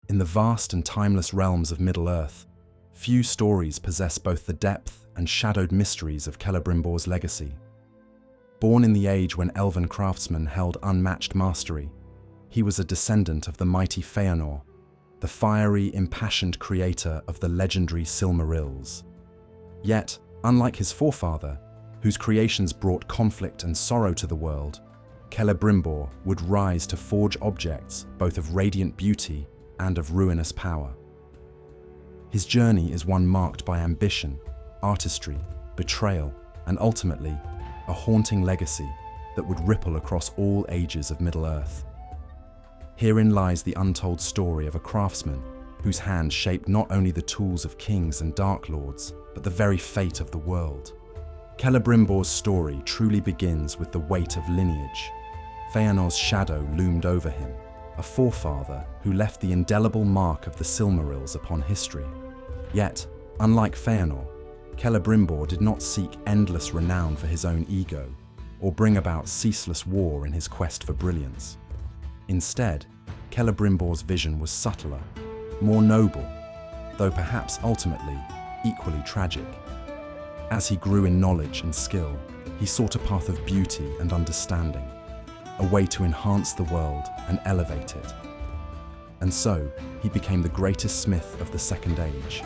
In the vast and timeless realms of Middle-earth, few stories possess both the depth and shadowed mysteries of Celebrimbor's legacy. Born in the age when elven craftsmen held unmatched mastery, he was a descendant of the mighty Feanor, the fiery, impassioned creator of the legendary Silmarils. Yet, unlike his forefather, whose creations brought conflict and sorrow to the world, Celebrimbor would rise to forge objects both of radiant beauty and of ruinous power. His journey is one marked by ambition, artistry, betrayal, and ultimately, a haunting legacy that would ripple across all ages of Middle-earth. Herein lies the untold story of a craftsman whose hand shaped not only the tools of kings and dark lords, but the very fate of the world. Celebrimbor's story truly begins with the weight of lineage. Feanor's shadow loomed over him, a forefather who left the indelible mark of the Silmarils upon history. Yet, unlike Feanor, Celebrimbor did not seek endless renown for his own ego, or bring about ceaseless war in his quest for brilliance. Instead, Celebrimbor's vision was subtler, more noble, though perhaps ultimately equally tragic. As he grew in knowledge and skill, he sought a path of beauty and understanding, a way to enhance the world and elevate it. And so, he became the greatest smith of the Second Age,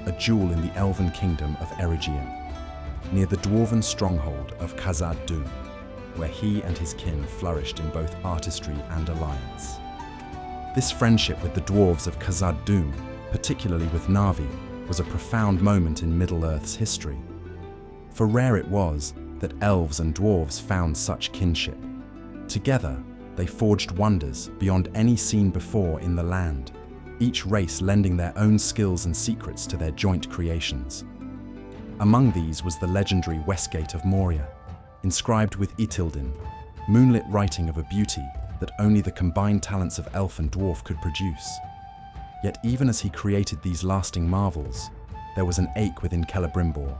a jewel in the elven kingdom of Eregion, near the dwarven stronghold of Khazad-dûm, where he and his kin flourished in both artistry and alliance. This friendship with the dwarves of Khazad-dûm, particularly with Na'vi, was a profound moment in Middle-earth's history. For rare it was that elves and dwarves found such kinship. Together, they forged wonders beyond any seen before in the land, each race lending their own skills and secrets to their joint creations. Among these was the legendary Westgate of Moria, inscribed with Ithildin, moonlit writing of a beauty that only the combined talents of elf and dwarf could produce. Yet even as he created these lasting marvels, there was an ache within Celebrimbor,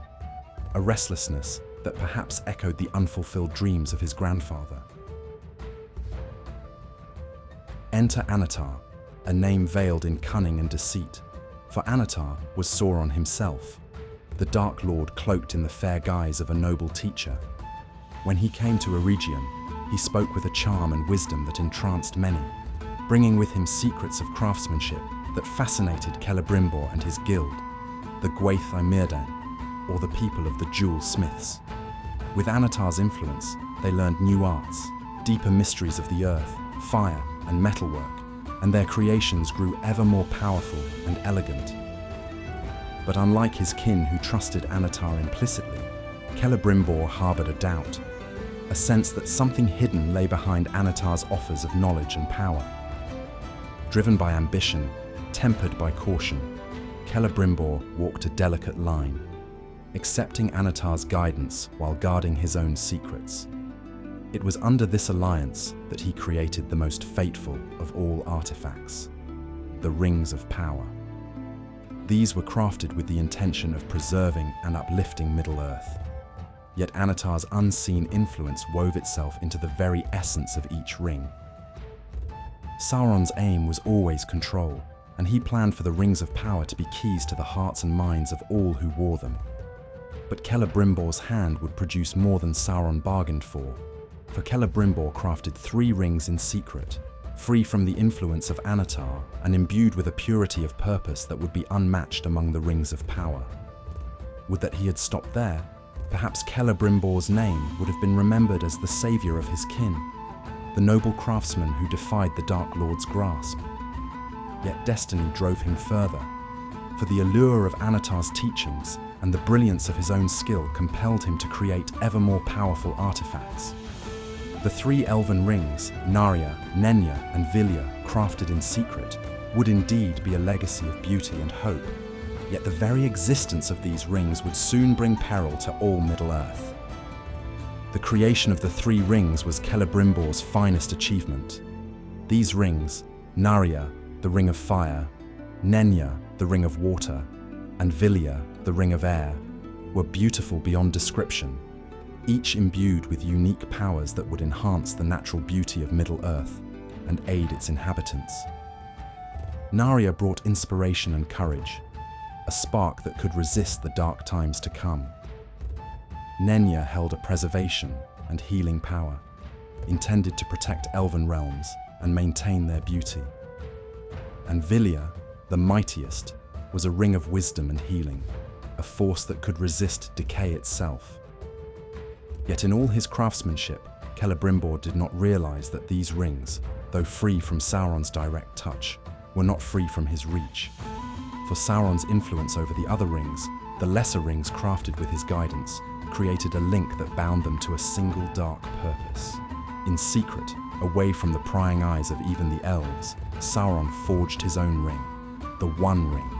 a restlessness that perhaps echoed the unfulfilled dreams of his grandfather. Enter Annatar, a name veiled in cunning and deceit, for Annatar was Sauron himself, the Dark Lord cloaked in the fair guise of a noble teacher. When he came to Eregion, he spoke with a charm and wisdom that entranced many, bringing with him secrets of craftsmanship that fascinated Celebrimbor and his guild, the Gwaith I Mirdan, or the people of the Jewel Smiths. With Annatar's influence, they learned new arts, deeper mysteries of the earth, fire, and metalwork, and their creations grew ever more powerful and elegant. But unlike his kin who trusted Annatar implicitly, Celebrimbor harbored a doubt, a sense that something hidden lay behind Annatar's offers of knowledge and power. Driven by ambition, tempered by caution, Celebrimbor walked a delicate line, accepting Annatar's guidance while guarding his own secrets. It was under this alliance that he created the most fateful of all artifacts, the Rings of Power. These were crafted with the intention of preserving and uplifting Middle-earth. Yet Annatar's unseen influence wove itself into the very essence of each ring. Sauron's aim was always control, and he planned for the Rings of Power to be keys to the hearts and minds of all who wore them. But Celebrimbor's hand would produce more than Sauron bargained for Celebrimbor crafted 3 rings in secret, free from the influence of Annatar and imbued with a purity of purpose that would be unmatched among the Rings of Power. Would that he had stopped there, perhaps Celebrimbor's name would have been remembered as the savior of his kin, the noble craftsman who defied the Dark Lord's grasp. Yet destiny drove him further, for the allure of Annatar's teachings and the brilliance of his own skill compelled him to create ever more powerful artifacts. The 3 elven rings, Narya, Nenya, and Vilya, crafted in secret, would indeed be a legacy of beauty and hope. Yet the very existence of these rings would soon bring peril to all Middle-earth. The creation of the 3 rings was Celebrimbor's finest achievement. These rings, Narya, the Ring of Fire, Nenya, the Ring of Water, and Vilya, the Ring of Air, were beautiful beyond description, each imbued with unique powers that would enhance the natural beauty of Middle-earth and aid its inhabitants. Narya brought inspiration and courage, a spark that could resist the dark times to come. Nenya held a preservation and healing power, intended to protect elven realms and maintain their beauty. And Vilya, the mightiest, was a ring of wisdom and healing, a force that could resist decay itself. Yet in all his craftsmanship, Celebrimbor did not realize that these rings, though free from Sauron's direct touch, were not free from his reach. For Sauron's influence over the other rings, the lesser rings crafted with his guidance, created a link that bound them to a single dark purpose. In secret, away from the prying eyes of even the elves, Sauron forged his own ring, the One Ring,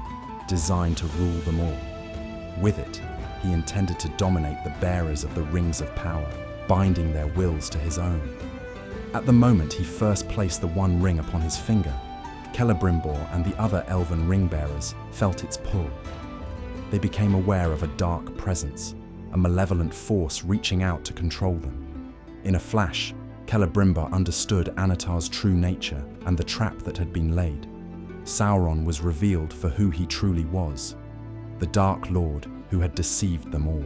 designed to rule them all. With it, he intended to dominate the bearers of the rings of power, binding their wills to his own. At the moment he first placed the One Ring upon his finger, Celebrimbor and the other elven ring bearers felt its pull. They became aware of a dark presence, a malevolent force reaching out to control them. In a flash, Celebrimbor understood Anatar's true nature and the trap that had been laid. Sauron was revealed for who he truly was, the Dark Lord who had deceived them all.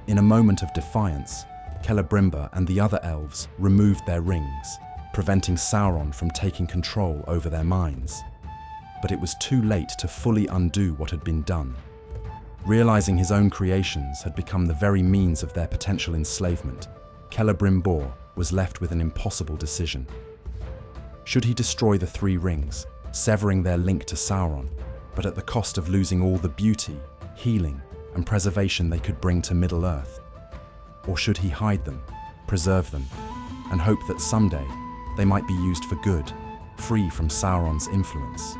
In a moment of defiance, Celebrimbor and the other elves removed their rings, preventing Sauron from taking control over their minds. But it was too late to fully undo what had been done. Realizing his own creations had become the very means of their potential enslavement, Celebrimbor was left with an impossible decision. Should he destroy the three rings, severing their link to Sauron, but at the cost of losing all the beauty, healing, and preservation they could bring to Middle-earth? Or should he hide them, preserve them, and hope that someday they might be used for good, free from Sauron's influence?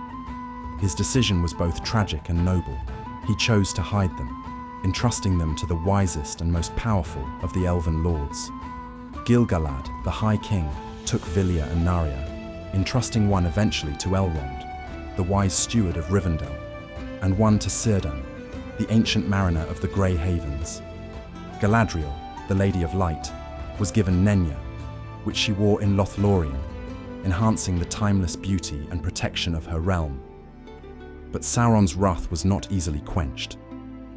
His decision was both tragic and noble. He chose to hide them, entrusting them to the wisest and most powerful of the elven lords. Gil-galad, the High King, took Vilya and Narya, entrusting one eventually to Elrond, the wise steward of Rivendell, and one to Círdan, the ancient mariner of the Grey Havens. Galadriel, the Lady of Light, was given Nenya, which she wore in Lothlorien, enhancing the timeless beauty and protection of her realm. But Sauron's wrath was not easily quenched.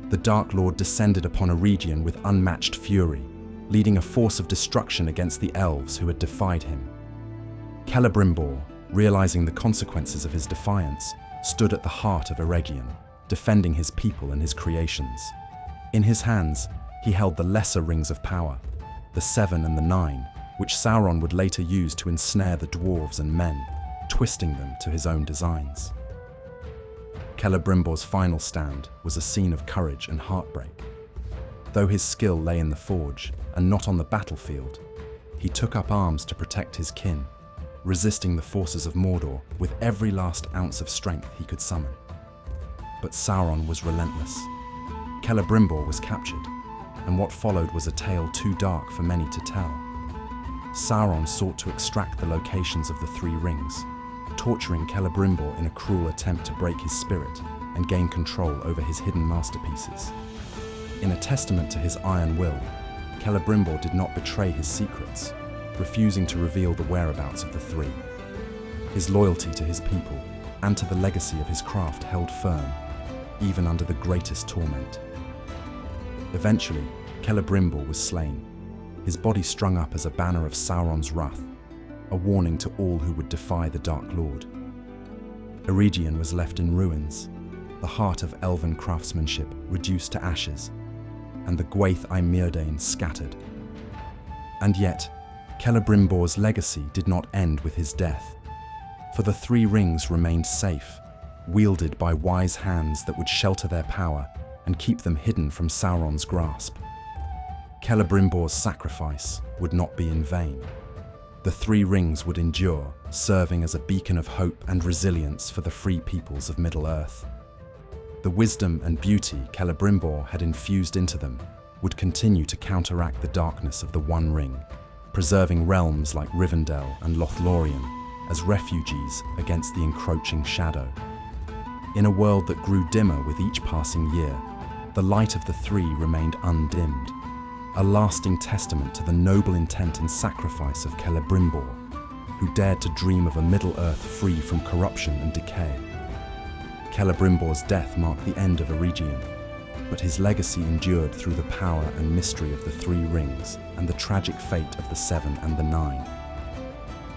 The Dark Lord descended upon Eregion with unmatched fury, leading a force of destruction against the elves who had defied him. Celebrimbor, realizing the consequences of his defiance, stood at the heart of Eregion, defending his people and his creations. In his hands, he held the lesser rings of power, the Seven and the Nine, which Sauron would later use to ensnare the dwarves and men, twisting them to his own designs. Celebrimbor's final stand was a scene of courage and heartbreak. Though his skill lay in the forge and not on the battlefield, he took up arms to protect his kin, resisting the forces of Mordor with every last ounce of strength he could summon. But Sauron was relentless. Celebrimbor was captured, and what followed was a tale too dark for many to tell. Sauron sought to extract the locations of the three rings, torturing Celebrimbor in a cruel attempt to break his spirit and gain control over his hidden masterpieces. In a testament to his iron will, Celebrimbor did not betray his secrets, refusing to reveal the whereabouts of the three. His loyalty to his people and to the legacy of his craft held firm, even under the greatest torment. Eventually, Celebrimbor was slain, his body strung up as a banner of Sauron's wrath, a warning to all who would defy the Dark Lord. Eregion was left in ruins, the heart of elven craftsmanship reduced to ashes, and the Gwaith I Myrdain scattered. And yet, Celebrimbor's legacy did not end with his death, for the three rings remained safe, wielded by wise hands that would shelter their power and keep them hidden from Sauron's grasp. Celebrimbor's sacrifice would not be in vain. The three rings would endure, serving as a beacon of hope and resilience for the free peoples of Middle-earth. The wisdom and beauty Celebrimbor had infused into them would continue to counteract the darkness of the One Ring, preserving realms like Rivendell and Lothlorien as refugees against the encroaching shadow. In a world that grew dimmer with each passing year, the light of the three remained undimmed, a lasting testament to the noble intent and sacrifice of Celebrimbor. who dared to dream of a Middle-earth free from corruption and decay. Celebrimbor's death marked the end of Eregion, but his legacy endured through the power and mystery of the Three Rings and the tragic fate of the Seven and the Nine.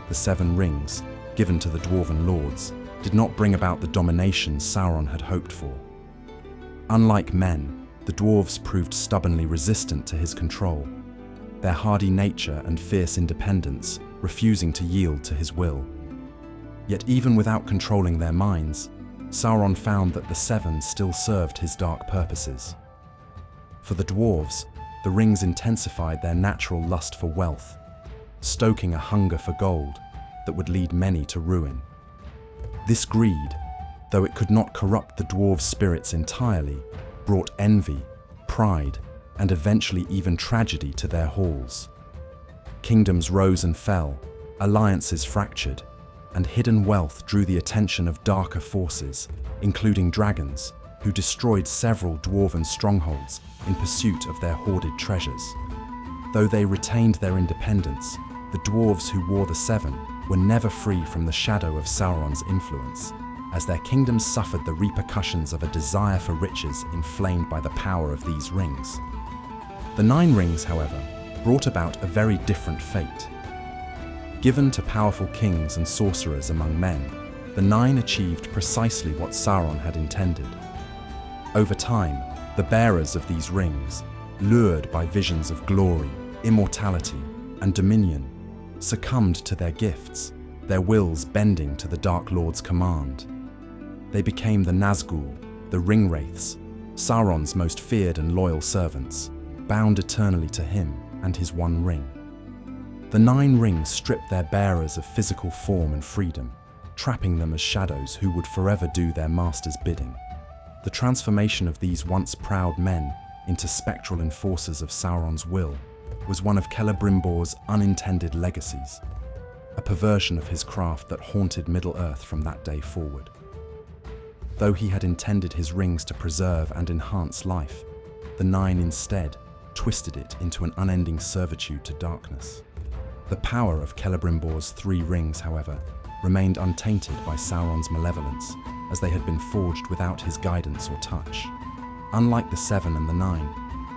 The Seven Rings, given to the Dwarven Lords, did not bring about the domination Sauron had hoped for. Unlike men, the dwarves proved stubbornly resistant to his control, their hardy nature and fierce independence refusing to yield to his will. Yet even without controlling their minds, Sauron found that the Seven still served his dark purposes. For the dwarves, the rings intensified their natural lust for wealth, stoking a hunger for gold that would lead many to ruin. This greed, though it could not corrupt the dwarves' spirits entirely, brought envy, pride, and eventually even tragedy to their halls. Kingdoms rose and fell, alliances fractured, and hidden wealth drew the attention of darker forces, including dragons, who destroyed several dwarven strongholds in pursuit of their hoarded treasures. Though they retained their independence, the dwarves who wore the Seven were never free from the shadow of Sauron's influence, as their kingdoms suffered the repercussions of a desire for riches inflamed by the power of these rings. The Nine Rings, however, brought about a very different fate. Given to powerful kings and sorcerers among men, the Nine achieved precisely what Sauron had intended. Over time, the bearers of these rings, lured by visions of glory, immortality, and dominion, succumbed to their gifts, their wills bending to the Dark Lord's command. They became the Nazgul, the Ringwraiths, Sauron's most feared and loyal servants, bound eternally to him and his one ring. The Nine Rings stripped their bearers of physical form and freedom, trapping them as shadows who would forever do their master's bidding. The transformation of these once proud men into spectral enforcers of Sauron's will was one of Celebrimbor's unintended legacies, a perversion of his craft that haunted Middle-earth from that day forward. Though he had intended his rings to preserve and enhance life, the Nine instead twisted it into an unending servitude to darkness. The power of Celebrimbor's Three Rings, however, remained untainted by Sauron's malevolence, as they had been forged without his guidance or touch. Unlike the Seven and the Nine,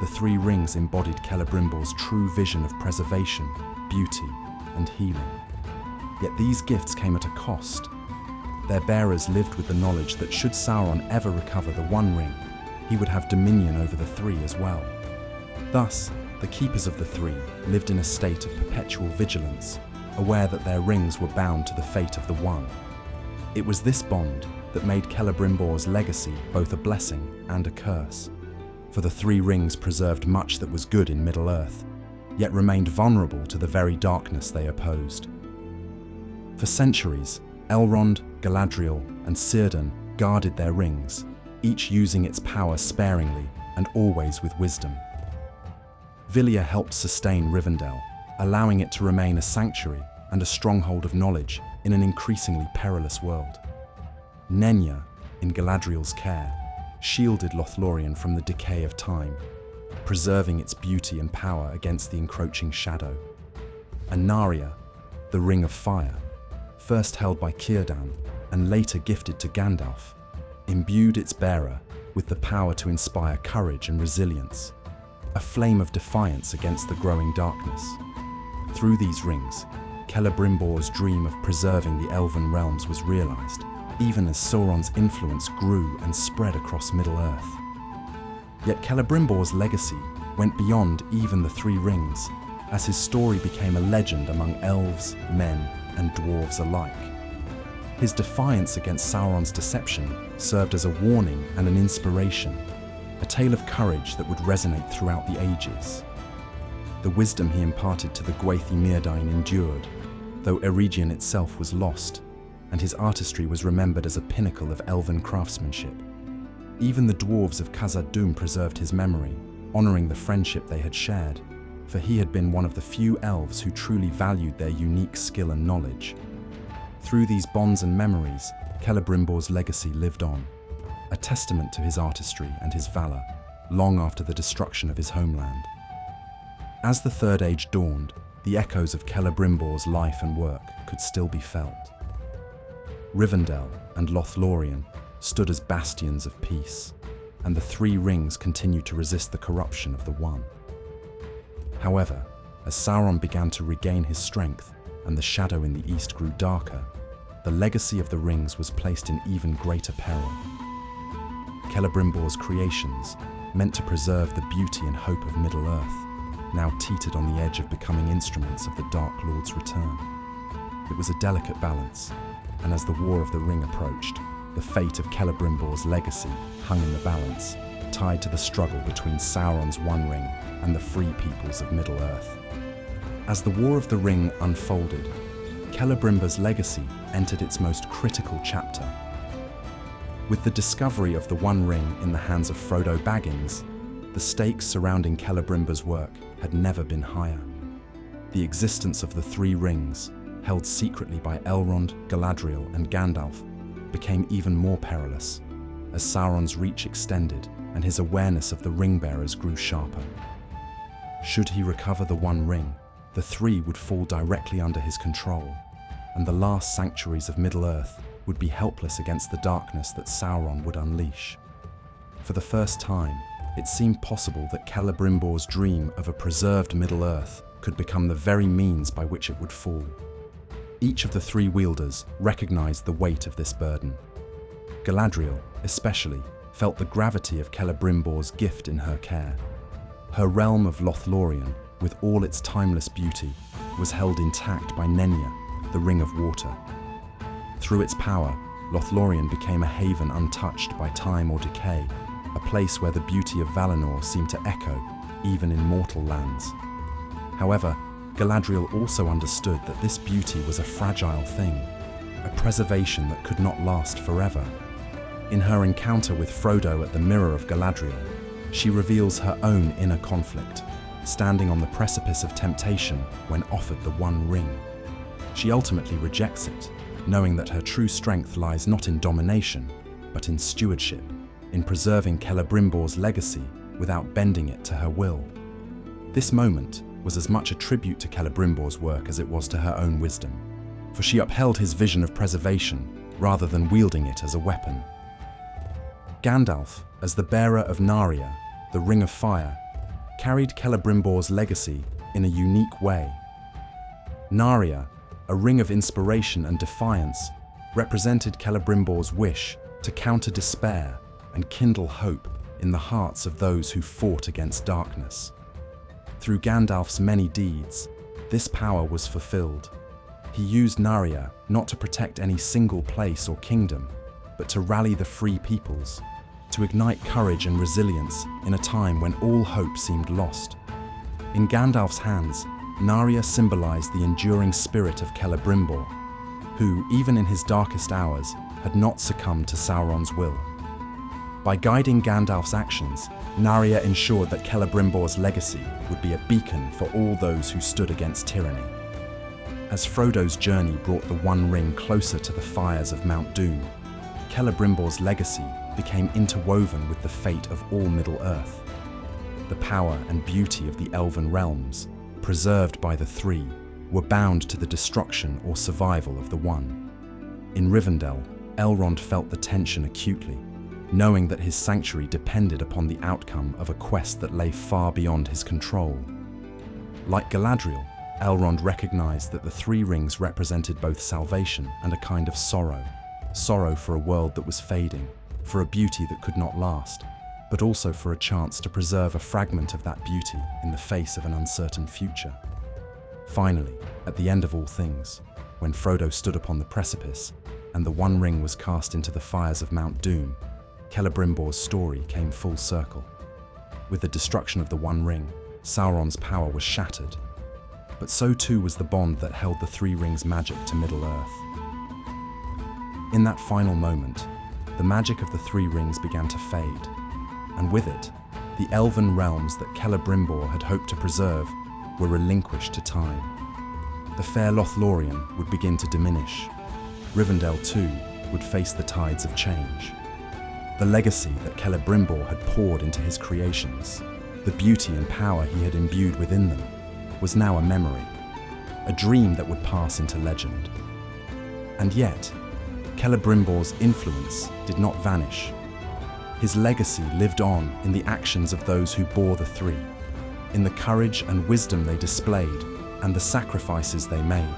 the Three Rings embodied Celebrimbor's true vision of preservation, beauty, and healing. Yet these gifts came at a cost. Their bearers lived with the knowledge that should Sauron ever recover the One Ring, he would have dominion over the Three as well. Thus, the Keepers of the Three lived in a state of perpetual vigilance, aware that their rings were bound to the fate of the One. It was this bond that made Celebrimbor's legacy both a blessing and a curse, for the Three Rings preserved much that was good in Middle-earth, yet remained vulnerable to the very darkness they opposed. For centuries, Elrond, Galadriel, and Círdan guarded their rings, each using its power sparingly and always with wisdom. Vilya helped sustain Rivendell, allowing it to remain a sanctuary and a stronghold of knowledge in an increasingly perilous world. Nenya, in Galadriel's care, shielded Lothlorien from the decay of time, preserving its beauty and power against the encroaching shadow. And Narya, the Ring of Fire, first held by Círdan and later gifted to Gandalf, imbued its bearer with the power to inspire courage and resilience, a flame of defiance against the growing darkness. Through these rings, Celebrimbor's dream of preserving the Elven realms was realized, even as Sauron's influence grew and spread across Middle-earth. Yet Celebrimbor's legacy went beyond even the Three Rings, as his story became a legend among elves, men, and dwarves alike. His defiance against Sauron's deception served as a warning and an inspiration, a tale of courage that would resonate throughout the ages. The wisdom he imparted to the Gwathi Myrdain endured, though Eregion itself was lost, and his artistry was remembered as a pinnacle of elven craftsmanship. Even the dwarves of Khazad-dûm preserved his memory, honoring the friendship they had shared, for he had been one of the few elves who truly valued their unique skill and knowledge. Through these bonds and memories, Celebrimbor's legacy lived on, a testament to his artistry and his valor, long after the destruction of his homeland. As the Third Age dawned, the echoes of Celebrimbor's life and work could still be felt. Rivendell and Lothlorien stood as bastions of peace, and the three rings continued to resist the corruption of the One. However, as Sauron began to regain his strength and the shadow in the east grew darker, the legacy of the rings was placed in even greater peril. Celebrimbor's creations, meant to preserve the beauty and hope of Middle-earth, now teetered on the edge of becoming instruments of the Dark Lord's return. It was a delicate balance, and as the War of the Ring approached, the fate of Celebrimbor's legacy hung in the balance, tied to the struggle between Sauron's One Ring and the free peoples of Middle-earth. As the War of the Ring unfolded, Celebrimbor's legacy entered its most critical chapter. With the discovery of the One Ring in the hands of Frodo Baggins, the stakes surrounding Celebrimbor's work had never been higher. The existence of the three rings, held secretly by Elrond, Galadriel, and Gandalf, became even more perilous as Sauron's reach extended and his awareness of the ring-bearers grew sharper. Should he recover the One Ring, the three would fall directly under his control, and the last sanctuaries of Middle-earth would be helpless against the darkness that Sauron would unleash. For the first time, it seemed possible that Celebrimbor's dream of a preserved Middle-earth could become the very means by which it would fall. Each of the three wielders recognized the weight of this burden. Galadriel, especially, felt the gravity of Celebrimbor's gift in her care. Her realm of Lothlorien, with all its timeless beauty, was held intact by Nenya, the Ring of Water. Through its power, Lothlorien became a haven untouched by time or decay, a place where the beauty of Valinor seemed to echo, even in mortal lands. However, Galadriel also understood that this beauty was a fragile thing, a preservation that could not last forever. In her encounter with Frodo at the Mirror of Galadriel, she reveals her own inner conflict, standing on the precipice of temptation when offered the One Ring. She ultimately rejects it, knowing that her true strength lies not in domination, but in stewardship, in preserving Celebrimbor's legacy without bending it to her will. This moment was as much a tribute to Celebrimbor's work as it was to her own wisdom, for she upheld his vision of preservation rather than wielding it as a weapon. Gandalf, as the bearer of Narya, the Ring of Fire, carried Celebrimbor's legacy in a unique way. Narya, a ring of inspiration and defiance, represented Celebrimbor's wish to counter despair and kindle hope in the hearts of those who fought against darkness. Through Gandalf's many deeds, this power was fulfilled. He used Narya not to protect any single place or kingdom, but to rally the free peoples, to ignite courage and resilience in a time when all hope seemed lost. In Gandalf's hands, Narya symbolized the enduring spirit of Celebrimbor, who, even in his darkest hours, had not succumbed to Sauron's will. By guiding Gandalf's actions, Narya ensured that Celebrimbor's legacy would be a beacon for all those who stood against tyranny. As Frodo's journey brought the One Ring closer to the fires of Mount Doom, Celebrimbor's legacy became interwoven with the fate of all Middle-earth. The power and beauty of the Elven realms, preserved by the three, were bound to the destruction or survival of the One. In Rivendell, Elrond felt the tension acutely, knowing that his sanctuary depended upon the outcome of a quest that lay far beyond his control. Like Galadriel, Elrond recognized that the three rings represented both salvation and a kind of sorrow. Sorrow for a world that was fading, for a beauty that could not last, but also for a chance to preserve a fragment of that beauty in the face of an uncertain future. Finally, at the end of all things, when Frodo stood upon the precipice and the One Ring was cast into the fires of Mount Doom, Celebrimbor's story came full circle. With the destruction of the One Ring, Sauron's power was shattered, but so too was the bond that held the three rings' magic to Middle-earth. In that final moment, the magic of the three rings began to fade, and with it, the elven realms that Celebrimbor had hoped to preserve were relinquished to time. The fair Lothlorien would begin to diminish. Rivendell too would face the tides of change. The legacy that Celebrimbor had poured into his creations, the beauty and power he had imbued within them, was now a memory, a dream that would pass into legend. And yet, Celebrimbor's influence did not vanish. His legacy lived on in the actions of those who bore the three, in the courage and wisdom they displayed, and the sacrifices they made.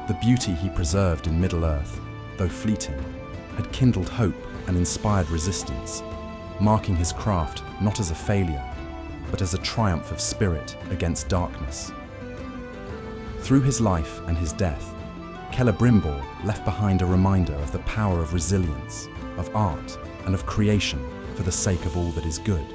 The beauty he preserved in Middle-earth, though fleeting, had kindled hope and inspired resistance, marking his craft not as a failure, but as a triumph of spirit against darkness. Through his life and his death, Celebrimbor left behind a reminder of the power of resilience, of art, and of creation for the sake of all that is good.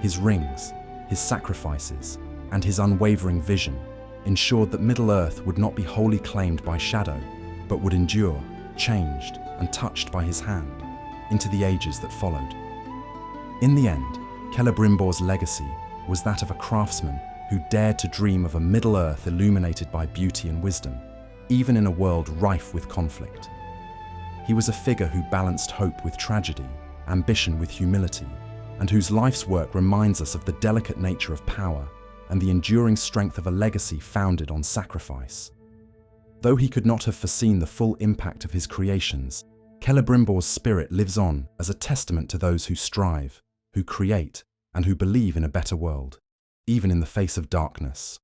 His rings, his sacrifices, and his unwavering vision ensured that Middle-earth would not be wholly claimed by Shadow, but would endure, changed, and touched by his hand, into the ages that followed. In the end, Celebrimbor's legacy was that of a craftsman who dared to dream of a Middle-earth illuminated by beauty and wisdom, even in a world rife with conflict. He was a figure who balanced hope with tragedy, ambition with humility, and whose life's work reminds us of the delicate nature of power and the enduring strength of a legacy founded on sacrifice. Though he could not have foreseen the full impact of his creations, Celebrimbor's spirit lives on as a testament to those who strive, who create, and who believe in a better world, even in the face of darkness.